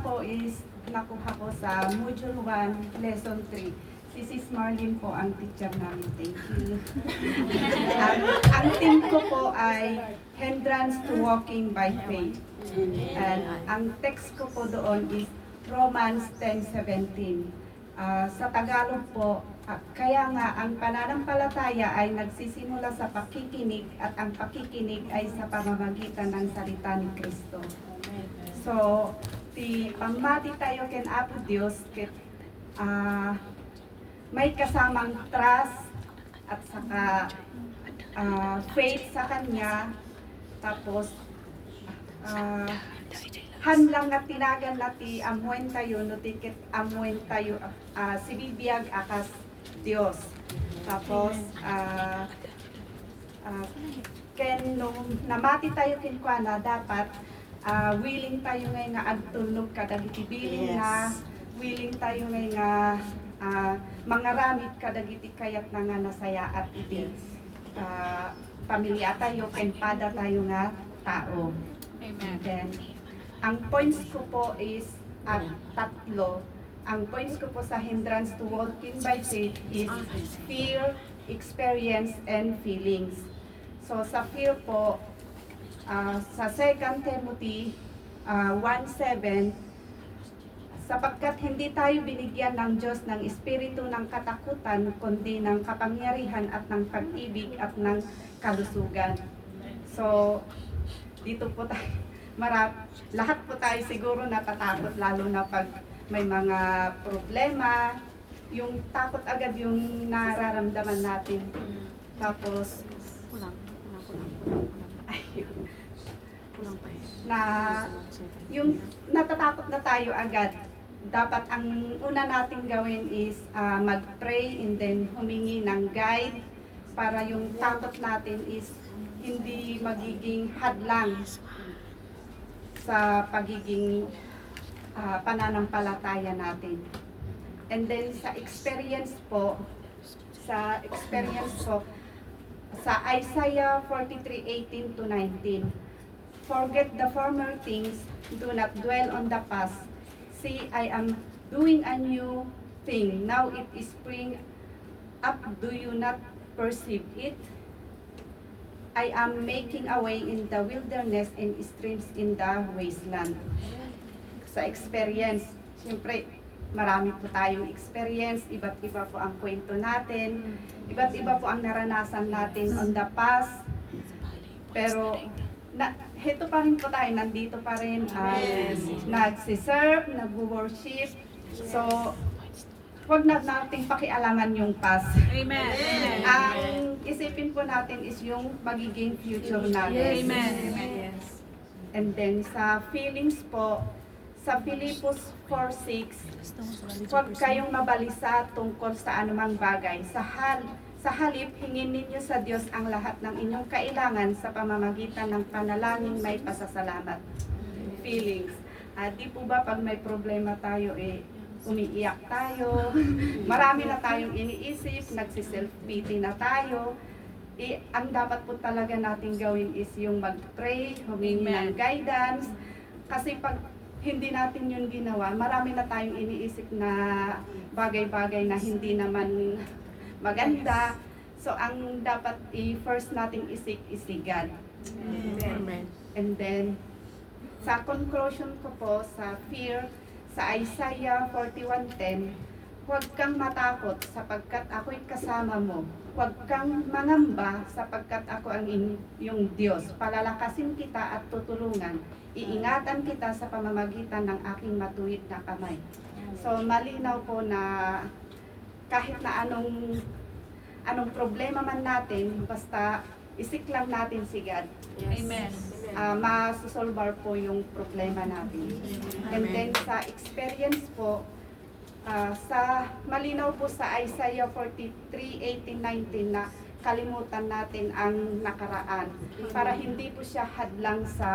po is nakuha ko sa Module 1, Lesson 3. Si Sis Marlene po ang teacher namin. Thank you. ang team ko po ay Hindrance to Walking by Faith. And ang text ko po doon is Romans 10:17. Sa Tagalog po, kaya nga ang pananampalataya ay nagsisimula sa pakikinig at ang pakikinig ay sa pamamagitan ng salita ni Kristo. So, pamati tayo ken Apo Dios ket may kasamang trust at saka faith sa Kanya, tapos hanlang nga tinagan nati amuen tayo no tiket amuen tayo si bibiyag akas Dios. Tapos ken nung namati tayo ken kuana dapat willing tayo ngay nga agtulnog kadagiti bilin na willing tayo ngay nga mangaramid kadagiti kayat na nga nasaya at iti pamilya tayo ken pada tayo nga tao. Amen. Then, ang points ko po is tatlo. Ang points ko po sa Hindrance to Walking by Faith is fear, experience, and feelings. So sa fear po, sa 2 Timothy 1:7, sapagkat hindi tayo binigyan ng Diyos ng espiritu ng katakutan, kundi ng kapangyarihan at ng pag-ibig at ng kalusugan. So, dito po tayo, lahat po tayo siguro natatakot, lalo na pag may mga problema, yung takot agad yung nararamdaman natin. Tapos, na yung natatakot na tayo agad, dapat ang una nating gawin is mag-pray and then humingi ng guide para yung takot natin is hindi magiging hadlang sa pagiging pananampalataya natin. And then sa experience po, sa Isaiah 43:18-19, forget the former things, do not dwell on the past. See, I am doing a new thing. Now it is spring up. Do you not perceive it? I am making a way in the wilderness and streams in the wasteland. Sa experience, siyempre, marami po tayong experience, iba't iba po ang kwento natin, iba't iba po ang naranasan natin on the past. Pero, heto pa rin po tayo, nandito pa rin, nagsiserve, nag-worship. So, huwag na nating pakialaman yung past. Amen. Ang isipin po natin is yung magiging future natin. Amen. Yes. And then sa feelings po, sa Filipos 4:6, huwag kayong mabalisa tungkol sa anumang bagay. Sa halip, hingin ninyo sa Diyos ang lahat ng inyong kailangan sa pamamagitan ng panalangin may pasasalamat. Feelings. Di po ba pag may problema tayo, umiiyak tayo, marami na tayong iniisip, nagsiself-pity na tayo. Ang dapat po talaga natin gawin is yung mag-pray, humingi ng guidance. Kasi pag hindi natin yun ginawa, marami na tayong iniisip na bagay-bagay na hindi naman maganda. So ang dapat first nating isik is si God. Amen. And then, sa conclusion ko po, sa fear, sa Isaiah 41:10, huwag kang matakot sapagkat ako'y kasama mo. Huwag kang mangamba sapagkat ako ang iyong Diyos. Palalakasin kita at tutulungan. Iingatan kita sa pamamagitan ng aking matuwid na kamay. So malinaw po na kahit na anong problema man natin, basta isik lang natin si God. Amen. Masusolvar po yung problema natin. And then sa experience po, sa malinaw po sa Isaiah 43:18-19 na kalimutan natin ang nakaraan para hindi po siya hadlang sa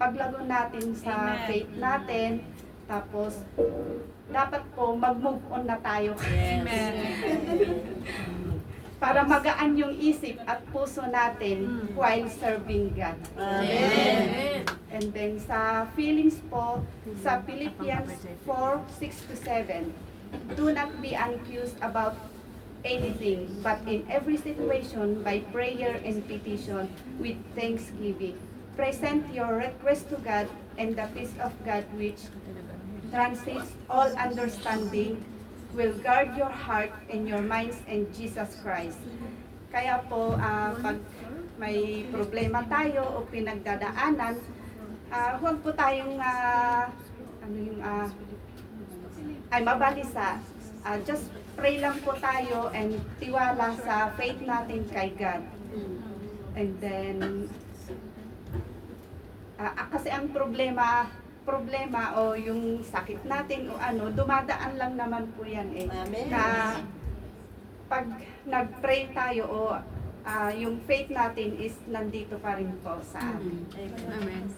paglago natin sa faith natin. Tapos dapat po mag-move on na tayo. Amen. para magaan yung isip at puso natin while serving God. Amen. And then sa feelings po, sa Philippians 4:6-7, do not be anxious about anything, but in every situation, by prayer and petition, with thanksgiving, present your request to God, and the peace of God, which transcends all understanding, will guard your heart and your minds in Jesus Christ. Kaya po, pag may problema tayo o pinagdadaanan, huwag po tayong ay mabalisa. Just pray lang po tayo and tiwala sa faith natin kay God. And then, kasi ang problema o yung sakit natin o ano, dumadaan lang naman po yan eh. Amen. Pag nag-pray tayo o yung faith natin is nandito pa rin po sa atin. Amen.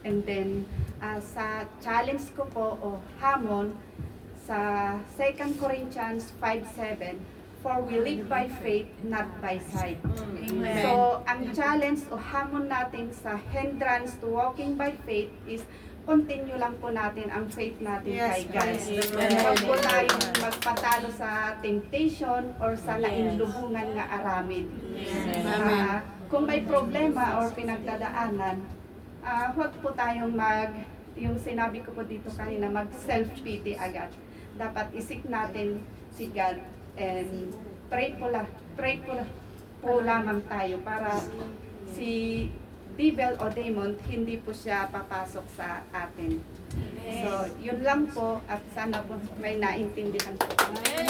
And then, sa challenge ko po o hamon, sa 2 Corinthians 5:7, for we live by faith, not by sight. Amen. So, ang challenge o hamon natin sa hindrance to walking by faith is continue lang po natin ang faith natin kay God. Amen. Huwag po tayong magpatalo sa temptation or sa nainlubungan nga aramid. Amen. Kung may problema or pinagdadaanan, huwag po tayong yung sinabi ko po dito kanina, mag self-pity agad. Dapat isik natin si God and pray po lamang tayo para si devil o demon hindi po siya papasok sa atin. So, yun lang po at sana po may naintindihan po. Amen.